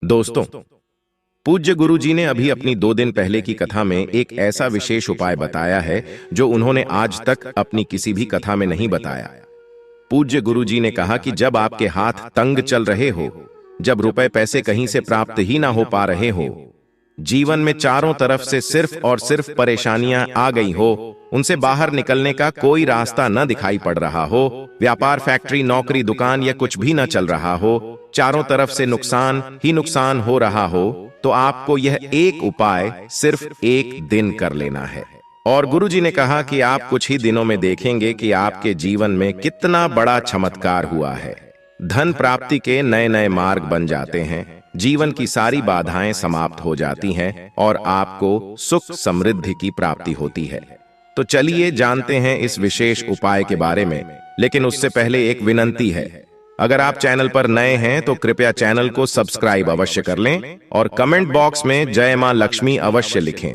दोस्तों, पूज्य गुरु जी ने अभी अपनी 2 दिन पहले की कथा में एक ऐसा विशेष उपाय बताया है जो उन्होंने आज तक अपनी किसी भी कथा में नहीं बताया। पूज्य गुरु जी ने कहा कि जब आपके हाथ तंग चल रहे हो, जब रुपए पैसे कहीं से प्राप्त ही ना हो पा रहे हो, जीवन में चारों तरफ से सिर्फ और सिर्फ परेशानियां आ गई हो, उनसे बाहर निकलने का कोई रास्ता न दिखाई पड़ रहा हो, व्यापार, फैक्ट्री, नौकरी, दुकान या कुछ भी न चल रहा हो, चारों तरफ से नुकसान ही नुकसान हो रहा हो, तो आपको यह एक उपाय सिर्फ 1 दिन कर लेना है। और गुरु जी ने कहा कि आप कुछ ही दिनों में देखेंगे कि आपके जीवन में कितना बड़ा चमत्कार हुआ है। धन प्राप्ति के नए नए मार्ग बन जाते हैं, जीवन की सारी बाधाएं समाप्त हो जाती हैं और आपको सुख समृद्धि की प्राप्ति होती है। तो चलिए जानते हैं इस विशेष उपाय के बारे में, लेकिन उससे पहले एक विनंती है। अगर आप चैनल पर नए हैं तो कृपया चैनल को सब्सक्राइब अवश्य कर लें और कमेंट बॉक्स में जय मां लक्ष्मी अवश्य लिखें।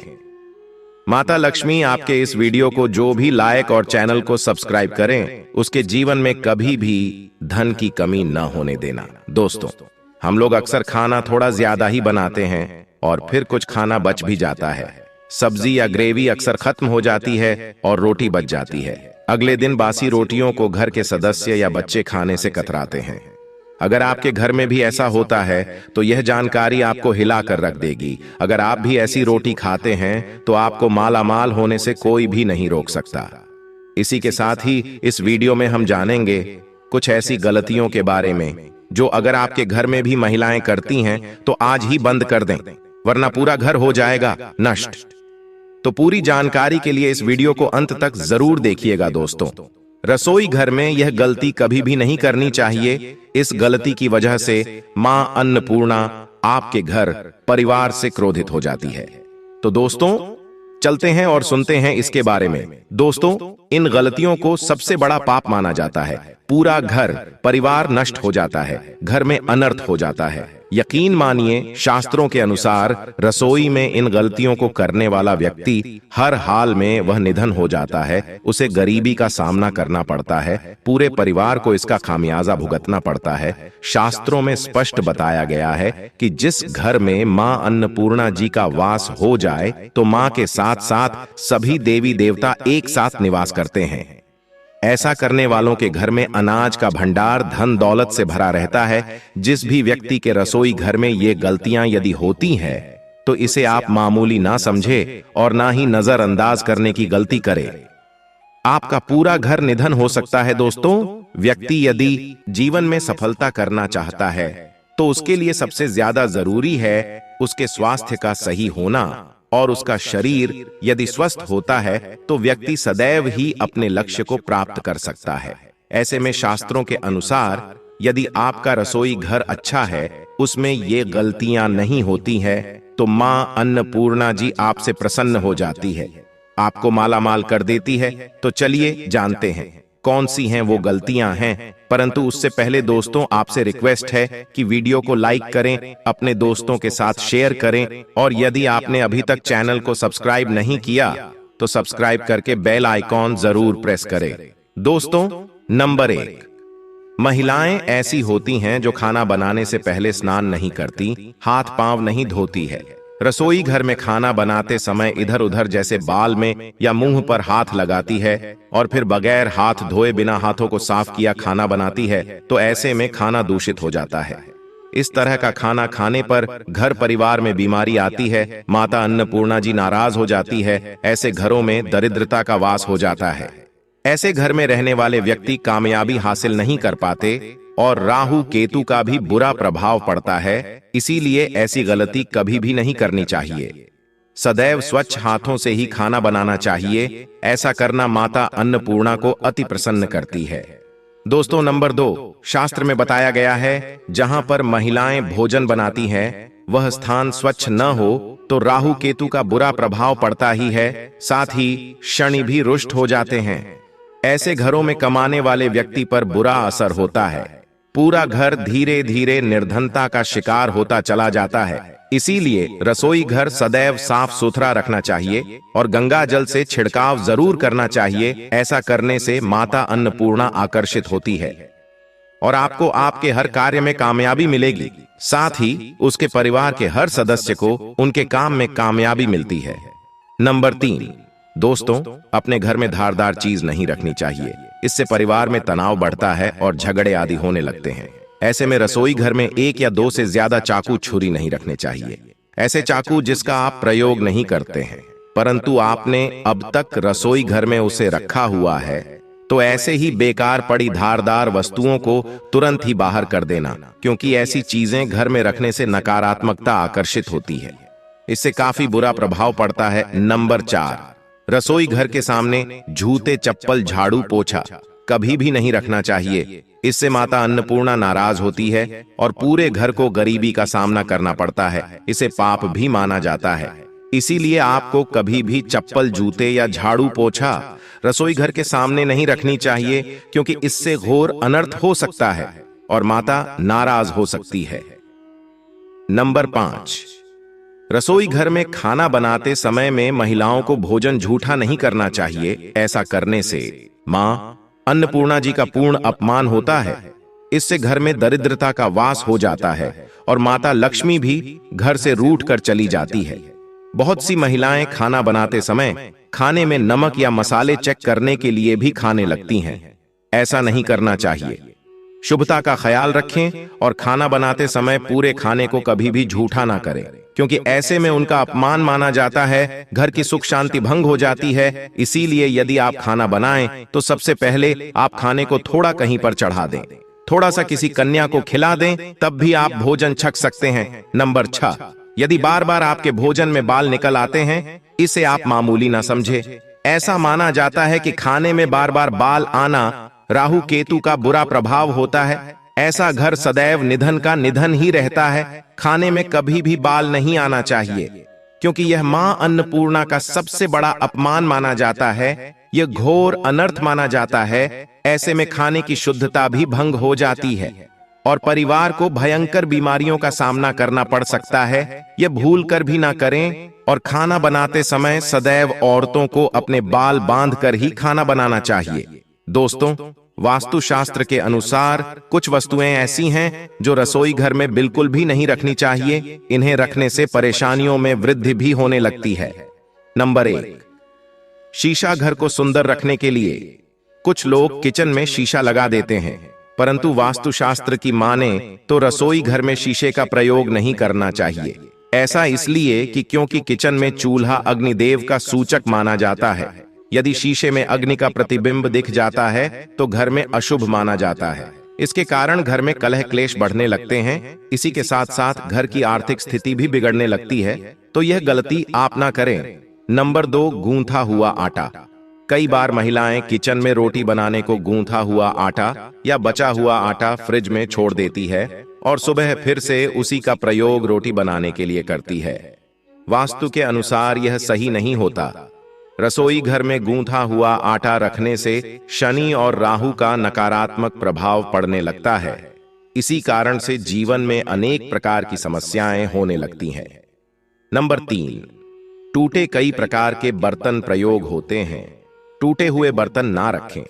माता लक्ष्मी आपके इस वीडियो को जो भी लाइक और चैनल को सब्सक्राइब करें, उसके जीवन में कभी भी धन की कमी न होने देना। दोस्तों, हम लोग अक्सर खाना थोड़ा ज्यादा ही बनाते हैं और फिर कुछ खाना बच भी जाता है। सब्जी या ग्रेवी अक्सर खत्म हो जाती है और रोटी बच जाती है। अगले दिन बासी रोटियों को घर के सदस्य या बच्चे खाने से कतराते हैं। अगर आपके घर में भी ऐसा होता है तो यह जानकारी आपको हिला कर रख देगी। अगर आप भी ऐसी रोटी खाते हैं तो आपको मालामाल होने से कोई भी नहीं रोक सकता। इसी के साथ ही इस वीडियो में हम जानेंगे कुछ ऐसी गलतियों के बारे में जो अगर आपके घर में भी महिलाएं करती हैं तो आज ही बंद कर दें, वरना पूरा घर हो जाएगा नष्ट। तो पूरी जानकारी के लिए इस वीडियो को अंत तक जरूर देखिएगा। दोस्तों, रसोई घर में यह गलती कभी भी नहीं करनी चाहिए। इस गलती की वजह से मां अन्नपूर्णा आपके घर परिवार से क्रोधित हो जाती है। तो दोस्तों, चलते हैं और सुनते हैं इसके बारे में। दोस्तों, इन गलतियों को सबसे बड़ा पाप माना जाता है। पूरा घर परिवार नष्ट हो जाता है, घर में अनर्थ हो जाता है। यकीन मानिए, शास्त्रों के अनुसार रसोई में इन गलतियों को करने वाला व्यक्ति हर हाल में वह निधन हो जाता है, उसे गरीबी का सामना करना पड़ता है, पूरे परिवार को इसका खामियाजा भुगतना पड़ता है। शास्त्रों में स्पष्ट बताया गया है कि जिस घर में मां अन्नपूर्णा जी का वास हो जाए तो मां के साथ साथ सभी देवी देवता एक साथ निवास करते हैं। ऐसा करने वालों के घर में अनाज का भंडार धन दौलत से भरा रहता है। जिस भी व्यक्ति के रसोई घर में ये गलतियां यदि होती हैं तो इसे आप मामूली ना समझे और ना ही नजरअंदाज करने की गलती करें। आपका पूरा घर निधन हो सकता है। दोस्तों, व्यक्ति यदि जीवन में सफलता करना चाहता है तो उसके लिए सबसे ज्यादा जरूरी है उसके स्वास्थ्य का सही होना, और उसका शरीर यदि स्वस्थ होता है तो व्यक्ति सदैव ही अपने लक्ष्य को प्राप्त कर सकता है। ऐसे में शास्त्रों के अनुसार यदि आपका रसोई घर अच्छा है, उसमें ये गलतियां नहीं होती है, तो मां अन्नपूर्णा जी आपसे प्रसन्न हो जाती है, आपको मालामाल कर देती है। तो चलिए जानते हैं कौन सी हैं वो गलतियां हैं। परंतु उससे पहले दोस्तों, आपसे रिक्वेस्ट है कि वीडियो को लाइक करें, अपने दोस्तों के साथ शेयर करें, और यदि आपने अभी तक चैनल को सब्सक्राइब नहीं किया तो सब्सक्राइब करके बेल आइकॉन जरूर प्रेस करें। दोस्तों, नंबर 1, महिलाएं ऐसी होती हैं जो खाना बनाने से पहले स्नान नहीं करती, हाथ पांव नहीं धोती है। रसोई घर में खाना बनाते समय इधर उधर जैसे बाल में या मुंह पर हाथ लगाती है और फिर बगैर हाथ धोए बिना हाथों को साफ किया खाना बनाती है, तो ऐसे में खाना दूषित हो जाता है। इस तरह का खाना खाने पर घर परिवार में बीमारी आती है, माता अन्नपूर्णा जी नाराज हो जाती है। ऐसे घरों में दरिद्रता का वास हो जाता है। ऐसे घर में रहने वाले व्यक्ति कामयाबी हासिल नहीं कर पाते और राहु केतु का भी बुरा प्रभाव पड़ता है। इसीलिए ऐसी गलती कभी भी नहीं करनी चाहिए। सदैव स्वच्छ हाथों से ही खाना बनाना चाहिए। ऐसा करना माता अन्नपूर्णा को अति प्रसन्न करती है। दोस्तों, नंबर 2, शास्त्र में बताया गया है जहां पर महिलाएं भोजन बनाती हैं वह स्थान स्वच्छ न हो तो राहु केतु का बुरा प्रभाव पड़ता ही है, साथ ही शनि भी रुष्ट हो जाते हैं। ऐसे घरों में कमाने वाले व्यक्ति पर बुरा असर होता है। पूरा घर धीरे धीरे निर्धनता का शिकार होता चला जाता है। इसीलिए रसोई घर सदैव साफ सुथरा रखना चाहिए और गंगा जल से छिड़काव जरूर करना चाहिए। ऐसा करने से माता अन्नपूर्णा आकर्षित होती है। और आपको आपके हर कार्य में कामयाबी मिलेगी। साथ ही उसके परिवार के हर सदस्य को उनके काम में कामयाबी मिलती है। नंबर 3, दोस्तों, अपने घर में धारदार चीज नहीं रखनी चाहिए। इससे परिवार में तनाव बढ़ता है और झगड़े आदि होने लगते हैं। ऐसे में रसोई घर में 1 या 2 से ज्यादा चाकू छुरी नहीं रखने चाहिए। ऐसे चाकू जिसका आप प्रयोग नहीं करते हैं परंतु आपने अब तक रसोई घर में उसे रखा हुआ है, तो ऐसे ही बेकार पड़ी धारदार वस्तुओं को तुरंत ही बाहर कर देना, क्योंकि ऐसी चीजें घर में रखने से नकारात्मकता आकर्षित होती है। इससे काफी बुरा प्रभाव पड़ता है। नंबर 4, रसोई घर के सामने जूते, चप्पल, झाड़ू, पोछा कभी भी नहीं रखना चाहिए। इससे माता अन्नपूर्णा नाराज होती है और पूरे घर को गरीबी का सामना करना पड़ता है। इसे पाप भी माना जाता है। इसीलिए आपको कभी भी चप्पल, जूते या झाड़ू, पोछा रसोई घर के सामने नहीं रखनी चाहिए, क्योंकि इससे घोर अनर्थ हो सकता है और माता नाराज हो सकती है। नंबर 5, रसोई घर में खाना बनाते समय में महिलाओं को भोजन झूठा नहीं करना चाहिए। ऐसा करने से मां अन्नपूर्णा जी का पूर्ण अपमान होता है। इससे घर में दरिद्रता का वास हो जाता है और माता लक्ष्मी भी घर से रूठ कर चली जाती है। बहुत सी महिलाएं खाना बनाते समय खाने में नमक या मसाले चेक करने के लिए भी खाने लगती हैं। ऐसा नहीं करना चाहिए। शुभता का ख्याल रखें और खाना बनाते समय पूरे खाने को कभी भी झूठा ना करें, क्योंकि ऐसे में उनका अपमान माना जाता है, घर की सुख शांति भंग हो जाती है। इसीलिए यदि आप खाना बनाएं तो सबसे पहले आप खाने को थोड़ा कहीं पर चढ़ा दें, थोड़ा सा किसी कन्या को खिला दें, तब भी आप भोजन छक सकते हैं। नंबर 6, यदि बार बार आपके भोजन में बाल निकल आते हैं, इसे आप मामूली ना समझे। ऐसा माना जाता है कि खाने में बार बार बाल आना राहु केतु का बुरा प्रभाव होता है। ऐसा घर सदैव निधन का निधन ही रहता है। खाने में कभी भी बाल नहीं आना चाहिए, क्योंकि यह मां अन्नपूर्णा का सबसे बड़ा अपमान माना जाता है। यह घोर अनर्थ माना जाता है। ऐसे में खाने की शुद्धता भी भंग हो जाती है और परिवार को भयंकर बीमारियों का सामना करना पड़ सकता है। यह भूल कर भी ना करें। और खाना बनाते समय सदैव औरतों को अपने बाल बांध कर ही खाना बनाना चाहिए। दोस्तों, वास्तुशास्त्र के अनुसार कुछ वस्तुएं ऐसी हैं जो रसोई घर में बिल्कुल भी नहीं रखनी चाहिए। इन्हें रखने से परेशानियों में वृद्धि भी होने लगती है। नंबर 1, शीशा घर को सुंदर रखने के लिए कुछ लोग किचन में शीशा लगा देते हैं, परंतु वास्तुशास्त्र की माने तो रसोई घर में शीशे का प्रयोग नहीं करना चाहिए। ऐसा इसलिए कि क्योंकि किचन में चूल्हा अग्निदेव का सूचक माना जाता है। यदि शीशे में अग्नि का प्रतिबिंब दिख जाता है तो घर में अशुभ माना जाता है। इसके कारण घर में कलह क्लेश बढ़ने लगते हैं। इसी के साथ साथ घर की आर्थिक स्थिति भी बिगड़ने लगती है, तो यह गलती आप ना करें। नंबर 2, गूंथा हुआ आटा। कई बार महिलाएं किचन में रोटी बनाने को गूंथा हुआ आटा या बचा हुआ आटा फ्रिज में छोड़ देती है और सुबह फिर से उसी का प्रयोग रोटी बनाने के लिए करती है। वास्तु के अनुसार यह सही नहीं होता। रसोई घर में गूंथा हुआ आटा रखने से शनि और राहु का नकारात्मक प्रभाव पड़ने लगता है। इसी कारण से जीवन में अनेक प्रकार की समस्याएं होने लगती हैं। नंबर 3, टूटे कई प्रकार के बर्तन प्रयोग होते हैं। टूटे हुए बर्तन ना रखें।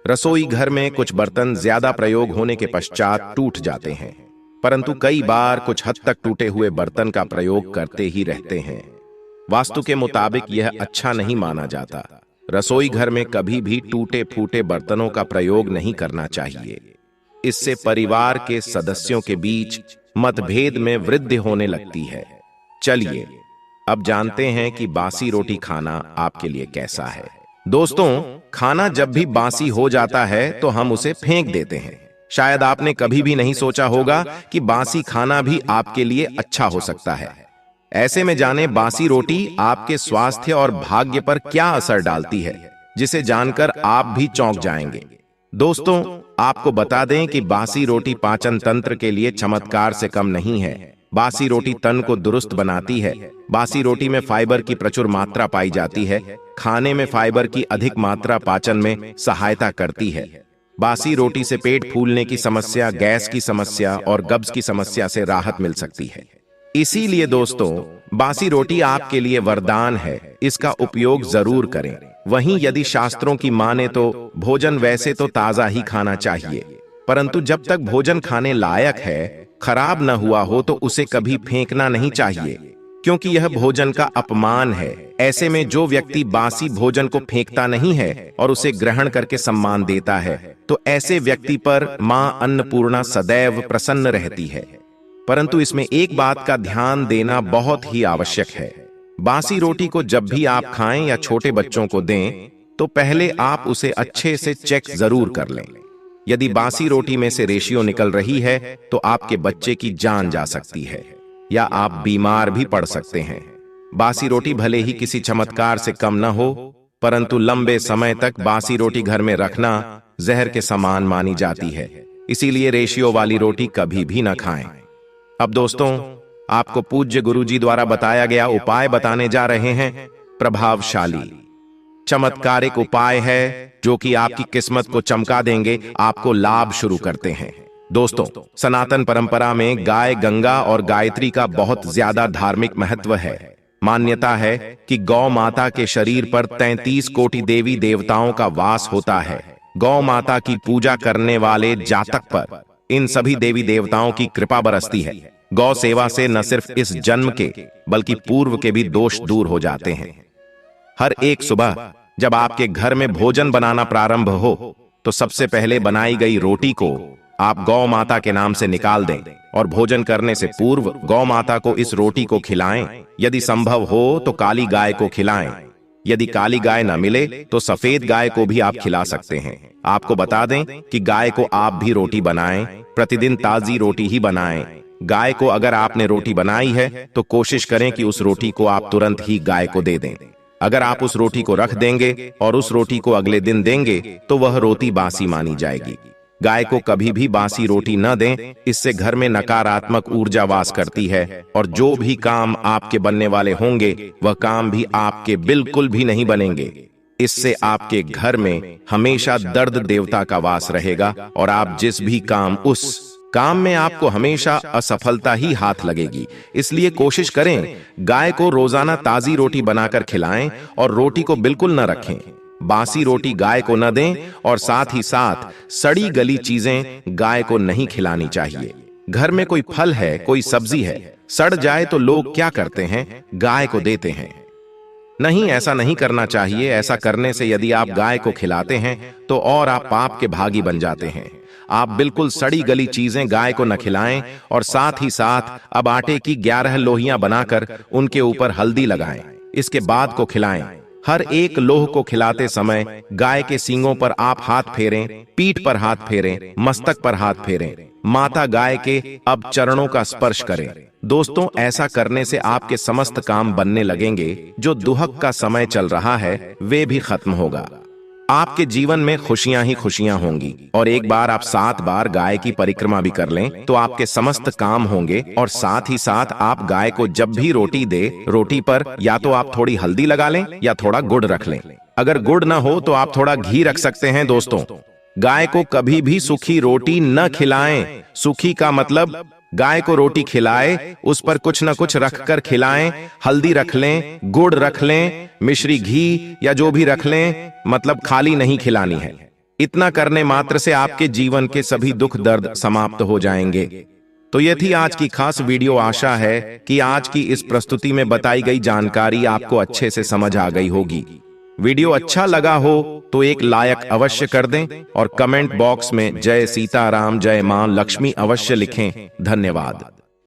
रसोई घर में कुछ बर्तन ज्यादा प्रयोग होने के पश्चात टूट जाते हैं, परंतु कई बार कुछ हद तक टूटे हुए बर्तन का प्रयोग करते ही रहते हैं। वास्तु के मुताबिक यह अच्छा नहीं माना जाता। रसोई घर में कभी भी टूटे फूटे बर्तनों का प्रयोग नहीं करना चाहिए। इससे परिवार के सदस्यों के बीच मतभेद में वृद्धि होने लगती है। चलिए अब जानते हैं कि बासी रोटी खाना आपके लिए कैसा है। दोस्तों, खाना जब भी बासी हो जाता है तो हम उसे फेंक देते हैं। शायद आपने कभी भी नहीं सोचा होगा कि बासी खाना भी आपके लिए अच्छा हो सकता है। ऐसे में जाने बासी रोटी आपके स्वास्थ्य और भाग्य पर क्या असर डालती है, जिसे जानकर आप भी चौंक जाएंगे। दोस्तों, आपको बता दें कि बासी रोटी पाचन तंत्र के लिए चमत्कार से कम नहीं है। बासी रोटी तन को दुरुस्त बनाती है। बासी रोटी में फाइबर की प्रचुर मात्रा पाई जाती है। खाने में फाइबर की अधिक मात्रा पाचन में सहायता करती है। बासी रोटी से पेट फूलने की समस्या, गैस की समस्या और कब्ज की समस्या से राहत मिल सकती है। इसीलिए दोस्तों, बासी रोटी आपके लिए वरदान है। इसका उपयोग जरूर करें। वहीं यदि शास्त्रों की माने तो भोजन वैसे तो ताजा ही खाना चाहिए, परंतु जब तक भोजन खाने लायक है, खराब न हुआ हो, तो उसे कभी फेंकना नहीं चाहिए, क्योंकि यह भोजन का अपमान है। ऐसे में जो व्यक्ति बासी भोजन को फेंकता नहीं है और उसे ग्रहण करके सम्मान देता है, तो ऐसे व्यक्ति पर मां अन्नपूर्णा सदैव प्रसन्न रहती है। परंतु इसमें एक बात का ध्यान देना बहुत ही आवश्यक है। बासी रोटी को जब भी आप खाएं या छोटे बच्चों को दें, तो पहले आप उसे अच्छे से चेक जरूर कर लें। यदि बासी रोटी में से रेशियो निकल रही है, तो आपके बच्चे की जान जा सकती है या आप बीमार भी पड़ सकते हैं। बासी रोटी भले ही किसी चमत्कार से कम न हो, परंतु लंबे समय तक बासी रोटी घर में रखना जहर के समान मानी जाती है। इसीलिए रेशियो वाली रोटी कभी भी न खाएं। अब दोस्तों, आपको पूज्य गुरुजी द्वारा बताया गया उपाय बताने जा रहे हैं। प्रभावशाली चमत्कारिक उपाय है जो कि आपकी किस्मत को चमका देंगे, आपको लाभ शुरू करते हैं। दोस्तों, सनातन परंपरा में गाय गंगा और गायत्री का बहुत ज्यादा धार्मिक महत्व है। मान्यता है कि गौ माता के शरीर पर 33 कोटि देवी देवताओं का वास होता है। गौ माता की पूजा करने वाले जातक पर इन सभी देवी देवताओं की कृपा बरसती है। गौ सेवा से न सिर्फ इस जन्म के बल्कि पूर्व के भी दोष दूर हो जाते हैं। हर एक सुबह जब आपके घर में भोजन बनाना प्रारंभ हो, तो सबसे पहले बनाई गई रोटी को आप गौ माता के नाम से निकाल दें और भोजन करने से पूर्व गौ माता को इस रोटी को खिलाएं। यदि संभव हो तो काली गाय को खिलाएं। यदि काली गाय न मिले तो सफेद गाय को भी आप खिला सकते हैं। आपको बता दें कि गाय को आप भी रोटी बनाएं, प्रतिदिन ताजी रोटी ही बनाएं। गाय को अगर आपने रोटी बनाई है तो कोशिश करें कि उस रोटी को आप तुरंत ही गाय को दे दें। अगर आप उस रोटी को रख देंगे और उस रोटी को अगले दिन देंगे तो वह रोटी बासी मानी जाएगी। गाय को कभी भी बासी रोटी न दें, इससे घर में नकारात्मक ऊर्जा वास करती है और जो भी काम आपके बनने वाले होंगे वह काम भी आपके बिल्कुल भी नहीं बनेंगे। इससे आपके घर में हमेशा दर्द देवता का वास रहेगा और आप जिस भी उस काम में आपको हमेशा असफलता ही हाथ लगेगी। इसलिए कोशिश करें गाय को रोजाना ताजी रोटी बनाकर खिलाएं और रोटी को बिल्कुल न रखें। बासी रोटी गाय को न दें और साथ ही साथ सड़ी गली चीजें गाय को नहीं खिलानी चाहिए। घर में कोई फल है, कोई सब्जी है, सड़ जाए तो लोग क्या करते हैं, गाय को देते हैं। नहीं, ऐसा नहीं करना चाहिए। ऐसा करने से यदि आप गाय को खिलाते हैं तो और आप पाप के भागी बन जाते हैं। आप बिल्कुल सड़ी गली चीजें गाय को न खिलाएं और साथ ही साथ अब आटे की 11 लोहियां बनाकर उनके ऊपर हल्दी लगाएं, इसके बाद को खिलाएं। हर एक लोह को खिलाते समय गाय के सींगों पर आप हाथ फेरें, पीठ पर हाथ फेरें, मस्तक पर हाथ फेरें, माता गाय के अब चरणों का स्पर्श करें। दोस्तों, ऐसा करने से आपके समस्त काम बनने लगेंगे। जो दुहक का समय चल रहा है वे भी खत्म होगा। आपके जीवन में खुशियां ही खुशियां होंगी। और एक बार आप 7 बार गाय की परिक्रमा भी कर लें तो आपके समस्त काम होंगे। और साथ ही साथ आप गाय को जब भी रोटी दे, रोटी पर या तो आप थोड़ी हल्दी लगा लें या थोड़ा गुड़ रख लें। अगर गुड़ ना हो तो आप थोड़ा घी रख सकते हैं। दोस्तों, गाय को कभी भी सूखी रोटी न खिलाएं। सूखी का मतलब गाय को रोटी खिलाए, उस पर कुछ न कुछ रखकर खिलाएं। हल्दी रख लें, गुड़ रख लें, मिश्री घी या जो भी रख लें, मतलब खाली नहीं खिलानी है। इतना करने मात्र से आपके जीवन के सभी दुख दर्द समाप्त हो जाएंगे। तो ये थी आज की खास वीडियो। आशा है कि आज की इस प्रस्तुति में बताई गई जानकारी आपको अच्छे से समझ आ गई होगी। वीडियो अच्छा लगा हो तो एक लाइक अवश्य कर दें और कमेंट बॉक्स में जय सीताराम, जय मां लक्ष्मी अवश्य लिखें। धन्यवाद।